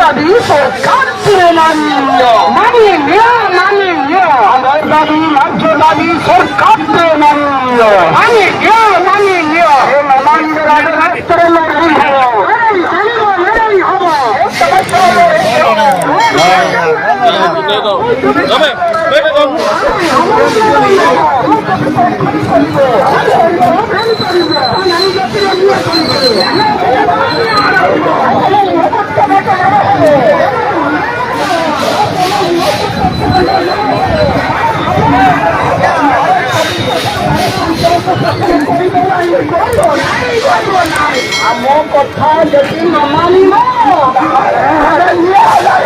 দাবি সরকার মানিয়ে মানিয়ে মানিয়ে আমার দাবি ন্যায্য দাবি সরকার মানিয়ে মানিয়ে মানিয়ে মানিয়ে রাষ্ট্রের লড়াই হবো ଆମ କଥା ଯଦି ନ ମାନିବ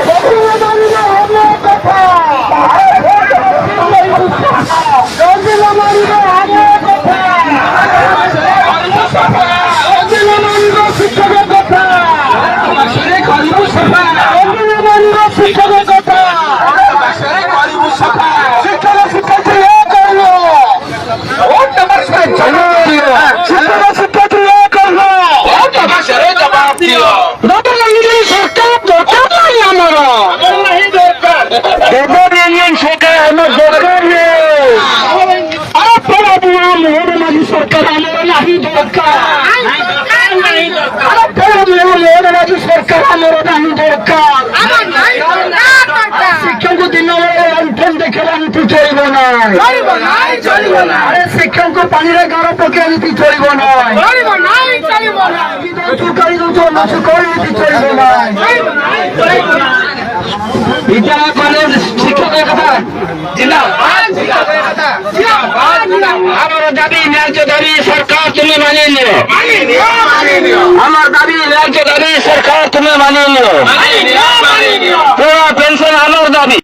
ଯଦି ନ ମାନିବ ଆମ କଥା ଯଦି ନ ମାନିବ ଶିକ୍ଷକ କଥା କରିବୁ ସଫା ଯଦି ନ ମାନିବ ଶିକ୍ଷକ କଥା କରିବୁ ସଫା ଶିକ୍ଷକ ଶିକ୍ଷାର୍ଥୀ କରିବ सरकार नहीं दरकार सरकार नहीं दरकार शिक्षक को दिन लंठन देखे नीति चल शिक्षक को पानी गार पके नीति चल चुकाई दौन नीति चल विद्यालय कॉलेज शिक्षक कथा दाबी न्याय दाबी सरकार तुम्हें मानिए नियो हमार दाबी न्याय दाबी सरकार तुम्हें मानिए नियो पूरा पेंशन हमार दाबी।